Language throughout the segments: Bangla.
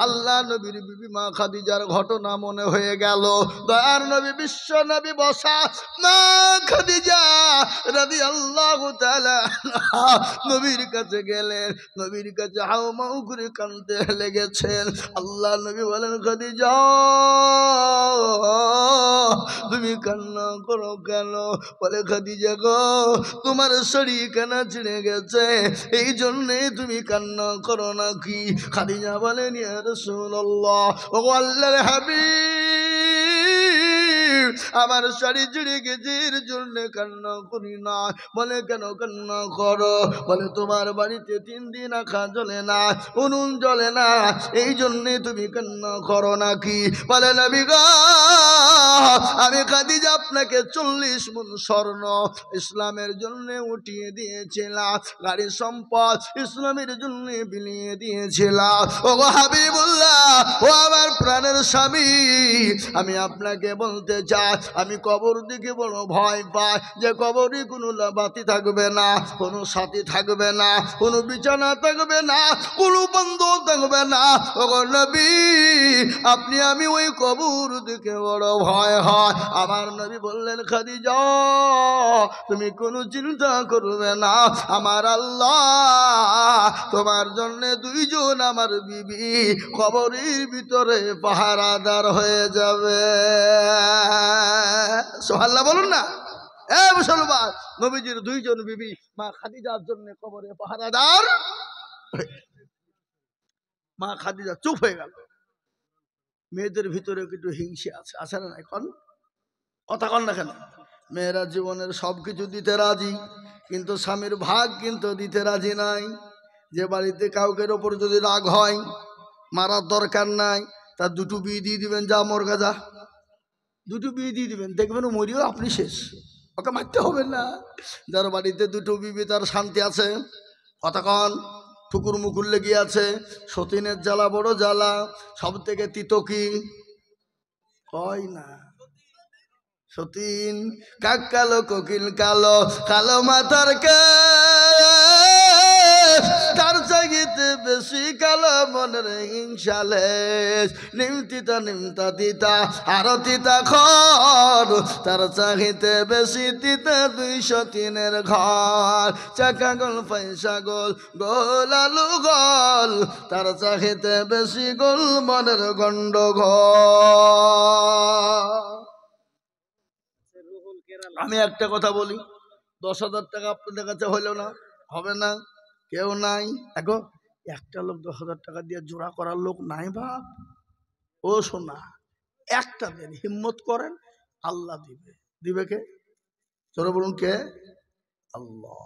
আল্লাহ নবীর বিবি মা খাদিজার ঘটনা মনে হয়ে গেল। দয়ার নবী বিশ্ব নবী বসা মা খাদিজা রাদিয়াল্লাহু তাআলা নবীর কাছে গেলেন। নবীর কাছে হাউমাউ করে কাঁদতে লেগেছেন। আল্লাহ নবী বলেন, খাদিজা তুমি কান্না করো কেন? বলে, খাদিজা গো, তোমার শরীর কানা ছিঁড়ে গেছে, এই জন্যে তুমি কান্না করো নাকি? খাদিজা বলেন, ইয়া রাসূলুল্লাহ, ও আল্লাহর হাবিব, আমার শরীর ছিঁড়ে গেছে, এর জন্য কান্না করি না। বলে, কেন কান্না করো? বলে, তোমার বাড়িতে 3 দিন আখা জ্বলে না, উনুন জ্বলে না, এই জন্যে তুমি কান্না করো নাকি? বলে, নবী গো, আমি খাদিজা আপনাকে 40 মণ স্বর্ণ ইসলামের জন্য উঠিয়ে দিয়েছিলাম, গাড়ি সম্পদ ইসলামের জন্য বিলিয়ে দিয়েছিলাম। ও হাবিবুল্লাহ, ও আমার প্রাণের স্বামী, আমি আপনাকে বলতে চাই, আমি কবর দিকে বড় ভয় পাই, যে কবরে কোনো বাতি থাকবে না, কোনো সাথী থাকবে না, কোনো বিছানা থাকবে না, কোনো বন্ধু থাকবে না। ও নবী, আপনি আমি ওই কবর দিকে বড় ভয় হয়। আমার নবী বললেন, খাদিজা তুমি কোনো চিন্তা করবে না, আমার আল্লাহ তোমার জন্য 2 জন আমার বিবি কবরের ভিতরে পাহারাদার হয়ে যাবে। সুবহানাল্লাহ বলুন না। এ মুসলমান, নবীজির 2 জন বিবি মা খাদিজার জন্য কবরে পাহারাদার। মা খাদিজা চুপ হয়ে গেল। মেয়েদের ভিতরে একটু হিংসে আছে, আছে না? এখন কথা কন না কেন? মেয়েরা জীবনের সব কিছু দিতে রাজি, কিন্তু স্বামীর ভাগ কিন্তু দিতে রাজি নাই। যে বাড়িতে কাউকের ওপর যদি রাগ হয়, মারার দরকার নাই, তার 2টো বিয়ে দিয়ে দিবেন, যা মরগা যা, 2টো বিয়ে দিয়ে দিবেন, দেখবেন ও মরিও আপনি শেষ, ওকে মারতে হবে না। যার বাড়িতে 2টো বিবি, তার শান্তি আছে। কথা কন, ঠুকুর মুকুর লেগে আছে। সতীনের জ্বালা বড় জ্বালা, সব থেকে তিতো কি হয় না? সতীন কাক কালো, কোকিল কালো, কালো মাথার তার চাইতে বেশি কালো মনের হিংসালেশ। নিমতিতা নিমতা তিতা আরো তিতা খর, তার চাইতে বেশি তিতা 203 ঘর। চাকা গোল পয়সা গোল, গোল আলু গোল, তার চাইতে বেশি গোল মনের গন্ডগোল। আমি একটা কথা বলি, 10,000 টাকা আপনাদের কাছে হইল না, হবে না, কেউ নাই। দেখো, একটা লোক 10,000 টাকা দিয়ে জোড়া করার লোক নাই বাপ। ও সোনা, একটা দেন, হিম্মত করেন, আল্লাহ দিবে। দিবে কে? চলো বলুন কে? আল্লাহ।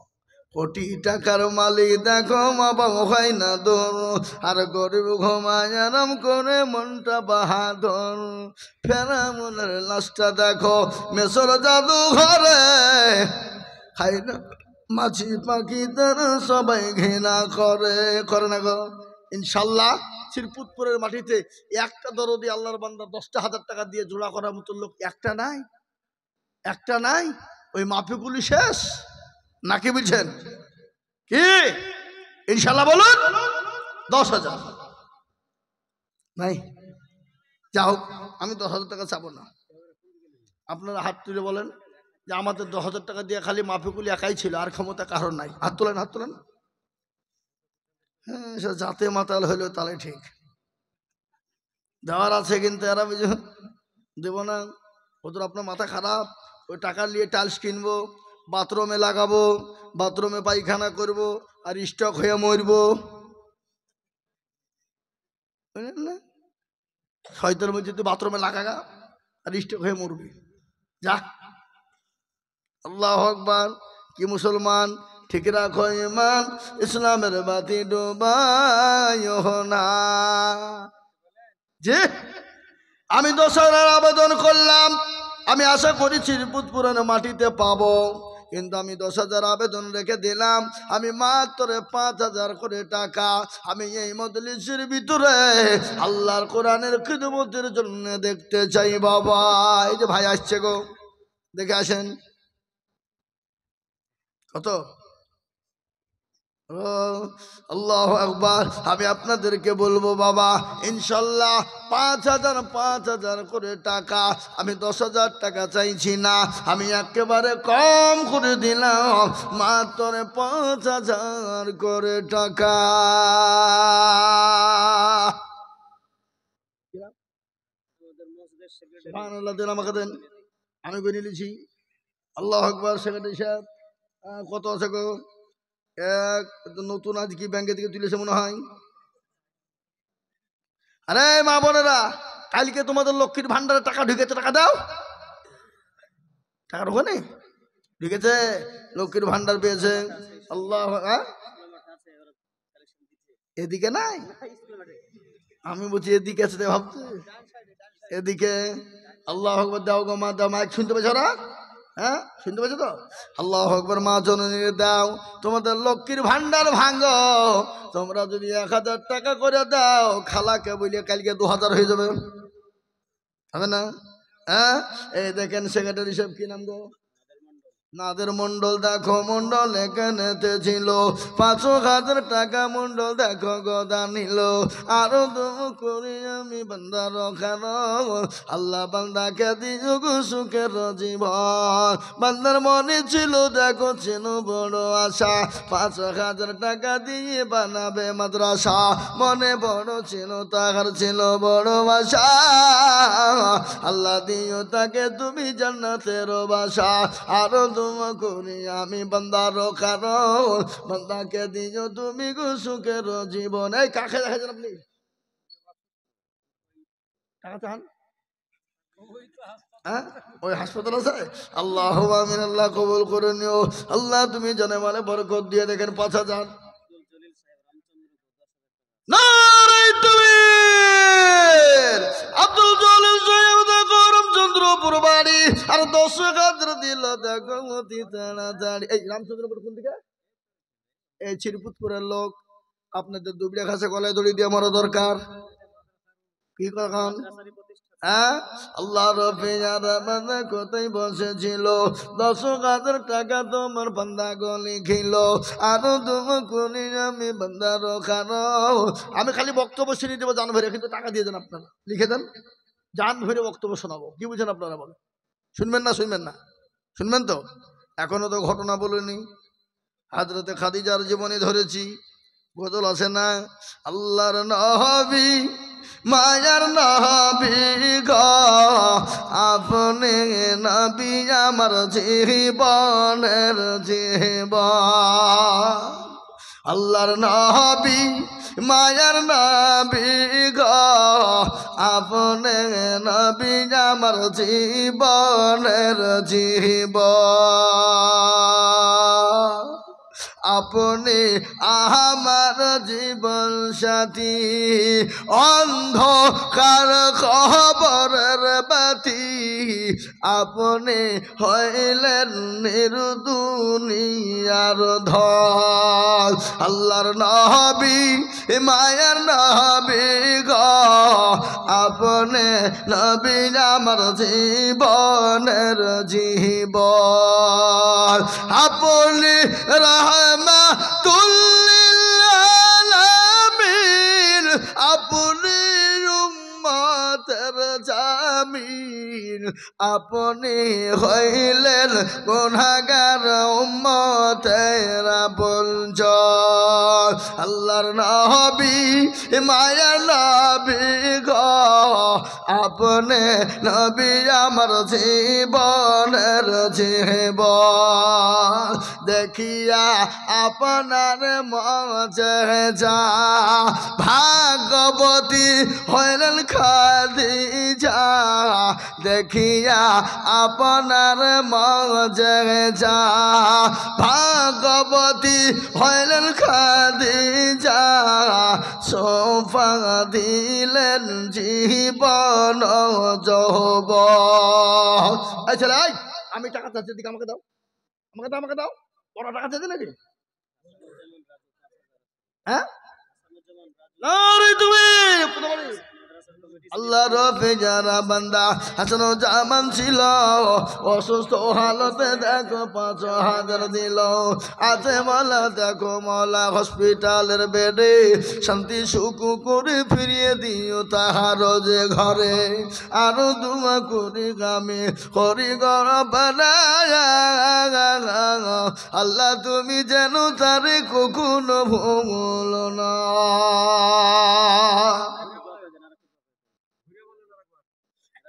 কোটি টাকার মালিক দেখো মা বাবা হয় না দোর, আর গরিব ঘুমায় আরাম করে মনটা বাহাদুর। ফেরা মনের লাশটা দেখো মেসর জাদু ঘরে, খাই না মাছি পাখি তারা সবাই ঘৃণা করে, করে না গো? ইনশাল্লাহ শ্রীপুতপুরের মাটিতে একটা দরদি আল্লাহর বান্দা 10,000 টাকা দিয়ে জোড়া করার মতো লোক একটা নাই, একটা নাই। ওই মাফিকুলি শেষ নাকি বুঝছেন কি? ইনশাল্লাহ বলুন। 10,000 নাই। যা হোক, আমি 10,000 টাকা চাবো না। আপনারা হাত তুলে বলেন যে আমাদের 10,000 টাকা দিয়ে খালি মাফিকুলি একাই ছিল, আর ক্ষমতা কারণ নাই। হাত তোলেন, হাত তোলেন। হ্যাঁ, সে জাতে মাতাল হইলো তাহলে ঠিক, দেওয়ার আছে, কিন্তু এরা বুঝে দেব না। ওদের আপনার মাথা খারাপ। ওই টাকা নিয়ে টাইলস কিনবো, বাথরুমে লাগাবো, বাথরুমে পায়খানা করব, আর স্টক হয়ে মরবো। বুঝলেন না? শয়তানের মধ্যে তুই বাথরুমে লাগাগা আর স্টক হয়ে মরবি, যা। আল্লাহু আকবার। কি মুসলমান, ঠিক রাখো ঈমান, ইসলামের বাতি ডুবাইও না। যে আমি 10,000 আবেদন করলাম, আমি আশা করি শ্রীপুতপুরের মাটিতে পাবো, কিন্তু আমি 10,000 আবেদন রেখে দিলাম। আমি মাত্র 5,000 করে টাকা আমি এই মজলিসের ভিতরে আল্লাহর কোরআনের খিদমতের জন্য দেখতে চাই বাবা। এই যে ভাই আসছে গো, দেখে আসেন। কত? ও আল্লাহু আকবার। আমি আপনাদেরকে বলবো বাবা, ইনশাল্লাহ 5,000 করে টাকা, আমি 10,000 টাকা চাইছি না, আমি একেবারে কম করে দিলাম, মাত্র 5,000 করে টাকা। সুবহানাল্লাহ, দেন আমাকে দেন, আমি করে নিয়েছি। আল্লাহু আকবার। সেক্রেটারি সাহেব কত আছে গো? এক নতুন আজ কি ব্যাংকে থেকে তুলেছে মনে হয়। আরে মা বোনেরা, কালকে তোমাদের লক্ষ্মীর ভান্ডারে টাকা ঢুকেছে, টাকা দাও। টাকা ঢোকে নেই, ঢুকেছে, লক্ষ্মীর ভান্ডার পেয়েছে। আল্লাহ, এদিকে নাই, আমি বলছি এদিকে আছে ভাবছি, এদিকে। আল্লাহ আকবার। দাও গো মা, দাও। মাইক শুনতে পেয়েছ ওরা? হ্যাঁ, শুনতে পেয়েছো তো? আল্লাহ আকবার। মা জননীর দাও, তোমাদের লক্ষ্মীর ভান্ডার ভাঙো। তোমরা যদি 1,000 টাকা করে দাও, খালাকে বলিয়ে কালকে 2,000 হয়ে যাবে, হবে না? হ্যাঁ, এই দেখেন সেক্রেটারি সাহেব, কি নাম গো? নাদের মন্ডল। দেখো মন্ডল এখানেতে ছিল, 5,000 টাকা মন্ডল দেখো গদা নিল। আরো দম করি আমি বান্দার খানো, আল্লাহ বান্দাকে দিও গো সুখের জীবন। বান্দার মনে ছিল দেখো ছিল বড় আশা, 5,000 টাকা দিয়ে বানাবে মাদ্রাসা। মনে বড় ছিল, তাহার ছিল বড় আশা, আল্লাহ দিও তাকে তুমি জান্নাতের বাসা। আরো তোমা করি আমি বান্দার কারণ, বান্দাকে দিও তুমি গো সুখের জীবন। এই কাকে দেখাচ্ছেন আপনি? টাকা চান? হ্যাঁ, ওই হাসপাতাল আছে। আল্লাহ আমিন, আল্লাহ কবুল করে নিও। আল্লাহ তুমি জানে মানে বরকত দিয়ে। দেখেন 5,000। নারায়ে তাকবীর। আব্দুল জলিল সাহেব দেখো রামচন্দ্রপুর বাড়ি, আর 10,000 দিল দেখো অতি তাড়াতাড়ি। এই রামচন্দ্রপুর কোন দিকে? এই চিরপুতপুরের লোক। আপনাদের দুবড়া ঘাসে গলায় দড়ি দিয়ে মারা দরকার। কি কখন? হ্যাঁ, আল্লাহ রফিয়ারা কোথায় বসেছিল, 10,000 টাকা তোমার বান্দা গলি খেল। আরো তুমি কোনি আমি বান্দার খানো। আমি খালি বক্তব্য শুনিয়ে দেবো জান ভরে, কিন্তু টাকা দিয়ে দেন আপনারা, লিখে দেন, জান ভরে বক্তব্য শোনাবো। কি বুঝেন আপনারা বলেন? শুনবেন না? শুনবেন না? শুনবেন তো? এখনো তো ঘটনা বলিনি। হযরতে খাদিজার জীবনী ধরেছি, গজল আছে না? আল্লাহর নবী মায়ার নবী গো, আপনি নবী আমার জীবনের জীবন। আল্লাহর নবী মায়ার নবী গো, আপনি নবী আমার জীবনের জীবন। আপনি আমার জীবন সাথী, অন্ধকার কবরের বাতি, আপনি হইলেন নির্দুনিয়ার ধন। আল্লাহর নবী মায়ার নবী গো, আপনি নবী আমার জীবনের জীবন। আপনি রাহমাতুল লিল আলামিন, আপনি উম্মতের জামিন, আপনি হইলেন গুনাহগার উম্মতের আপনজন। আল্লাহর নবী মায়ার নবী গো, আপনি নবী আমার জীবনের জীবন। দেখিয়া আপনার মজা, ভাগবতী হইলেন খাদিজা। দেখিয়া আপনার মজা, ভাগবতী হইলেন খাদিজা। সোফা দিলেন জীবন যৌবন। আচ্ছা আমি টাকা চাচ্ছি, দিকে আমাকে দাও, আমাকে দাও, আমাকে দাও। ওরা টাকা চাইছে নাকি? হ্যাঁ, নারে তুমি আল্লাহ রফে যারা বান্দা হাসান জামান ছিল অসুস্থ হালতে দেখো 5,000 দিল। আছে মালা দেখো মলা হসপিটালের বেডে শান্তি সুখ করে ফিরিয়ে দিও তাহার যে ঘরে। আরো দুয়া করি গামে করি গরবানা আল্লাহ তুমি যেন তারে কখনো ভুলো না।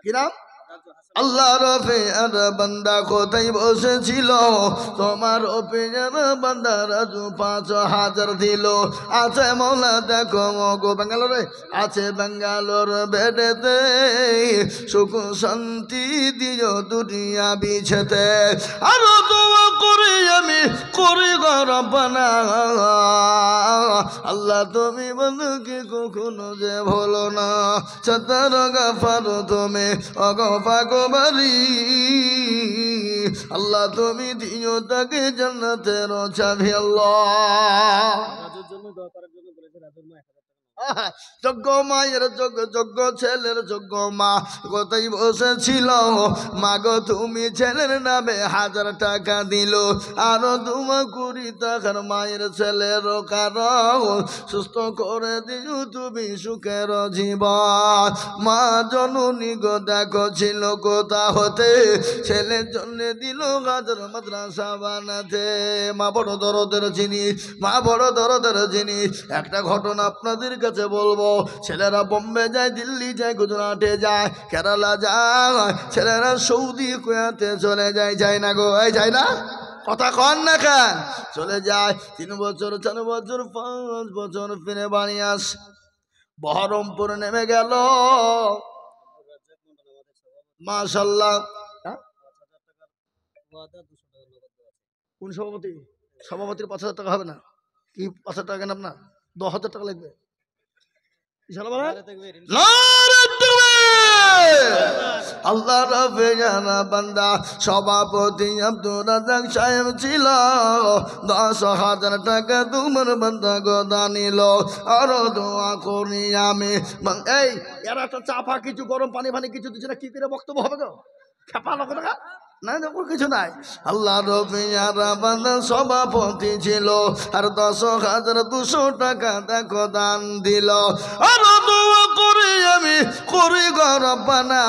কি নাম? আল্লাহ রফে আর বান্দা কোথায় বসেছিল তোমার ওপেন বান্দা রাজু 5,000 দিল। আছে মৌলা দেখো মগো বেঙ্গালোরে আছে বেঙ্গালোর বেডেতে সুখ শান্তি দিও দুনিয়া বিছেতে। আরো দোয়া করি আমি করি গরবানা আল্লাহ তুমি বন্ধুকে কখনো যে ভুলো না। সত্তর গাফার তুমি অগপাগবারি আল্লাহ তুমি দিও তাকে জান্নাতের চাবি। আল্লাহ যোগ্য মায়ের যোগ্য ছেলের যোগ্য মা কোথায় বসেছিল মাগো তুমি ছেলের নামে 1000 টাকা দিল। আরো 2 টাকার মায়ের ছেলের কারণ সুস্থ করে দিও তুমি সুখের জীবন। মা জননী গো দেখো ছিল কোথা হতে ছেলের জন্য দিল গাজর মাদ্রাসা বানাতে। মা বড় দরদের জিনিস মা বড় দরদের জিনিস। একটা ঘটনা আপনাদের কাছে বলবো। ছেলেরা বোম্বে যায় দিল্লি যায় গুজরাটে যায় কেরালা যায় ছেলেরা সৌদি কুয়েতে চলে যায় যায় না গো এই যায় না কথা কন না কেন চলে যায় 3 বছর 4 বছর 5 বছর ফিরে বাড়ি আস। বহরমপুর নেমে গেল মাশাআল্লাহ। কোন সভাপতি? সভাপতির 5,000 টাকা হবে না কি? 5,000 টাকা কেন আপনার 10,000 টাকা লাগবে। আল্লাহ রবে জানা বান্দা সভাপতি আব্দুর রাজ্জাক সাহেব ছিল 10,000 টাকা তোমার বান্দা গোদা নিল। আরো দোয়া করি আমি এই এরা একটা চাপা কিছু গরম পানি ফানি কিছু দিচ্ছে না কি করে বক্তব্য হবে গো খেপা লোক টাকা না দেখো কিছু নাই। আল্লাহ রবিয়ারা বান্দা সভাপতি ছিল আর 10,200 টাকা দেখো দান দিল। আর দোয়া করি আমি করি গরবানা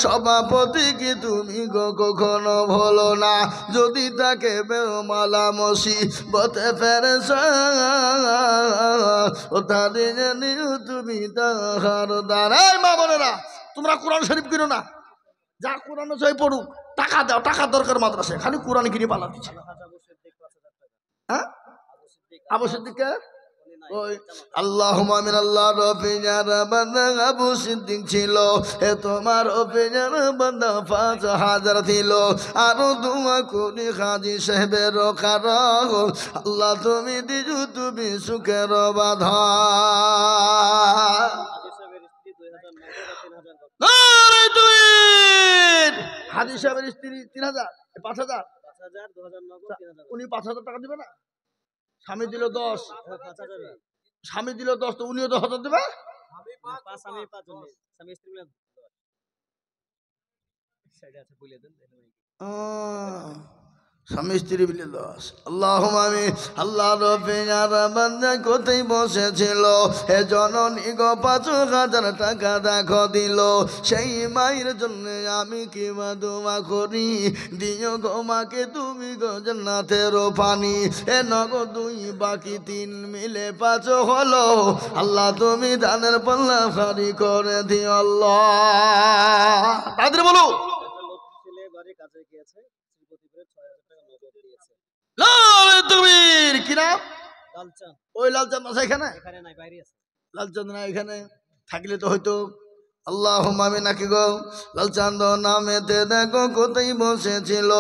সভাপতি কি তুমি গো কখনো ভুলো না। যদি তাকে বেমালা মুসিবতে ফেরেছো ও তাদের জানিও তুমি তাহার দ্বারাই। মা বোনেরা তোমরা কোরআন শরীফ কিনো না যা কোরআন চাই পড়ুক টাকা দাও টাকার দরকার মাদ্রাসায় খালি কোরআন কিনে পালা দিচ্ছে। হ্যাঁ আবু সিদ্দিক ওই আল্লাহুম্মা মিন আল্লাহ রফিজার বান্দা আবু সিদ্দিক ছিল এ তোমার রফিজার বান্দা 5,000 দিল। আরো দোয়া করি হাজী সাহেবের কারণ আল্লাহ তুমি দিজু তুমি সুখের বাধা। হাজী সাহেবের স্ত্রী 3,000 5,000 উনি 5,000 টাকা দিবে না। স্বামী দিল 10 স্বামী দিল 10 তো উনিও 10,000 দেবে। স্বামী স্ত্রী মিলে 10। আল্লাহুম্মা আমিন। আল্লাহ রব্বিনার বান্দা কোথায় বসেছিল হে জননী গো 5,000 টাকা দেখো দিল। সেই মায়ের জন্য আমি কি দোয়া করি দিও গো মাকে তুমি গো জান্নাতের পানি। এ নগদ 2 বাকি 3 মিলে 5 হলো। আল্লাহ তুমি দানের পাল্লা ভারী করে দিও আল্লাহ। তাদের বলো ওই লালচাঁদ আছে এখানে লালচাঁদ না এখানে থাকলে তো হয়তো। আল্লাহুম্মা আমিন নাকি গো লালচাঁদ নামেতে দেখো কোথায় বসেছিল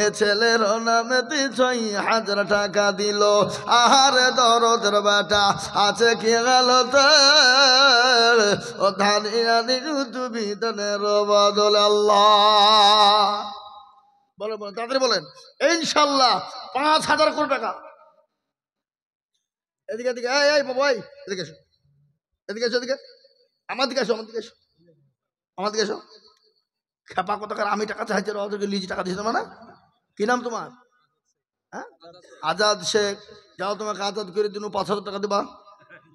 এ ছেলের নামেতে 6,000 টাকা দিল। আহারে দরদের বেটা আছে কি গেল ও ধানি রানি তুমি দানের বদল আল্লাহ বলে বলেন তাদের বলেন ইনশাল্লাহ 5,000 কোটি টাকা। এদিকে এদিকে এই বাবা এদিকে এদিকে এসো, এদিকে আমার দিকে এসো, আমার দিকে এসো, আমার দিকে এসো। খেপা কোথাকার, আমি টাকা চাইছি, ওদেরকে লিজি টাকা দিয়েছে মানে। কি নাম তোমার? হ্যাঁ, আজাদ শেখ। যাও তোমাকে আজাদ করে দিন, 5,000 টাকা দেবা,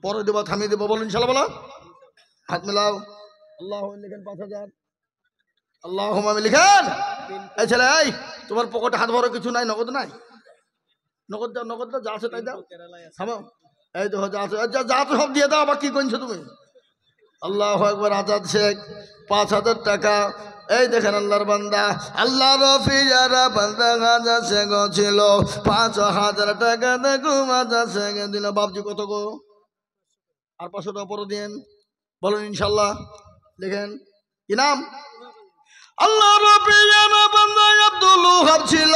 পরে দেবা, থামিয়ে দেবো, বলো ইনশাল্লাহ, বলো। হাত মেলাও। আল্লাহ লিখেন 5,000। আল্লাহ লিখেন। এই ছেলে, এই তোমার পকেটে হাত ভরো কিছু নাই, নগদ নাই? নগদ দাও, নগদ দাও, যা আছে তাই দাও। থামো, এই তো যা আছে, যা আছে সব দিয়ে দাও। আবার কি করছো তুমি? আল্লাহু আকবার। আজাদ শেখ 5,000 টাকা। এই দেখেন আল্লাহর বান্দা, আল্লাহ রফি যারা বান্দা আজাদ শেখ ছিল, 5,000 টাকা দেখো আজাদ শেখ দিল। বাপজি কত গো? আর 500 টাকা পরে দিন, বলুন ইনশাল্লাহ। লিখেন কি নাম? আল্লাহ রবি জানা বান্দা আব্দুল ওহাব ছিল,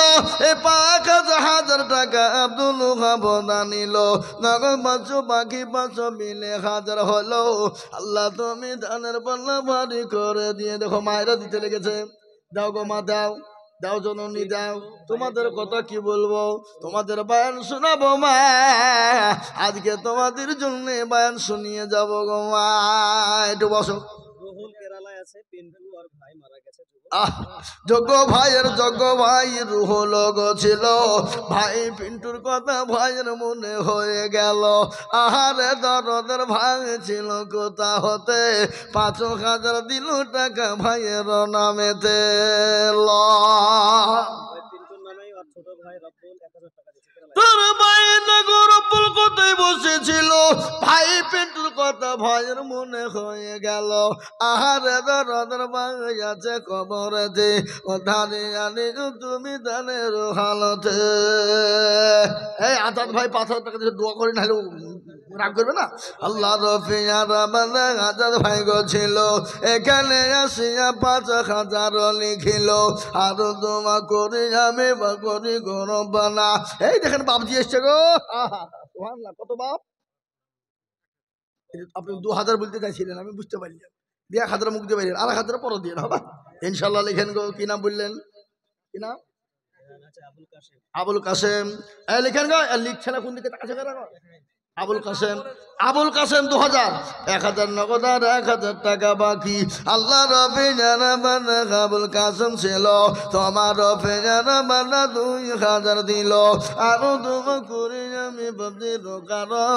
এই 5,000 টাকা আব্দুল ওহাব দানিল। নগদ 500 বাকি 500 মিলে 1000 হলো। আল্লাহ তুমি দানের পাল্লা ভারী করে দিয়ে দেখো, মায়েরা দিতে লেগেছে। দাও গো মা, দাও, দাও জননী দাও। তোমাদের কথা কি বলবো, তোমাদের বয়ান শোনাবো মা। আজকে তোমাদের জন্য বয়ান শুনিয়ে যাবো গো মা। একটু বসো। যোগ্য ভাইয়ের যোগ্য ভাই রুহুল ছিল, ভাই পিন্টুর কথা ভাইয়ের মনে হয়ে গেল। আহারে দরদের ভাই ছিল কোথা হতে, 5,000 দিল টাকা ভাইয়ের নামেতে। তোর ভাই নগরপুল কোথায় বসেছিল, ভাই পিন্টুর কথা ভাইয়ের মনে হয়ে গেল। আহারে দরদের ভাই আছে কবরেতে, ও ধানে আনি তুমি ধানের হালতে। এই আজাদ ভাই 5,000 টাকা দিয়ে দোয়া করে, নাহলে রাগ করবে না। আল্লাহ রফিয়ারা বান্দা আজাদ ভাই গো ছিল, এখানে আসিয়া 5,000 লিখিল। আরো দোয়া করি আমি বা করি গরম বানা। এই দেখেন বাপজি এসছে গো। কত বাপ? আপনি 2,000 বলতে চাইছিলেন, আমি বুঝতে পারি। দিয়ে 1,000 মুখ দিয়ে বাইরেন, আর 1,000 পরে দিয়ে হবে ইনশাল্লাহ। লিখেন গো, কি নাম বললেন? কি নাম? আবুল কাসেম। লিখেন গো, লিখছে না কোন দিকে তাকাছে? আবুল কাসেম। আবুল কাসেম 2,000, 1,000 নগদ আর 1,000 টাকা বাকি। আল্লাহ রফি জানা বানা আবুল কাসেম ছিল, তোমার রফি জানা বানা 2,000 দিল। আরো তোমা করি আমি বাবজি রোকারো,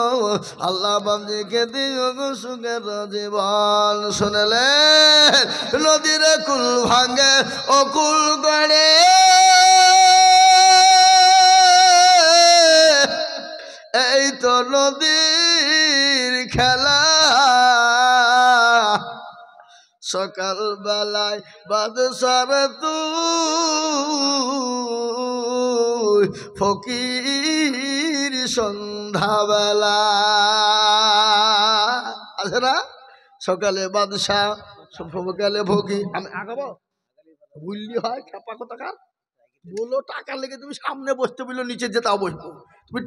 আল্লাহ বাবজিকে দিও গো সুখের জীবন। শুনলে নদীর কুল ভাঙে ও কুল গড়ে, এই তো নদীর খেলা। সকাল বেলায় বাদশার তুই, ফকির সন্ধ্যাবেলা। আছে না? সকালে বাদশাহ, সকালে ফকির। আমি আগাবো বুঝলি হয় খেপা কোথাকার। বলো টাকা লেগে তুমি সামনে বসতে বললো, নিচে যেতে বসবো তুমি।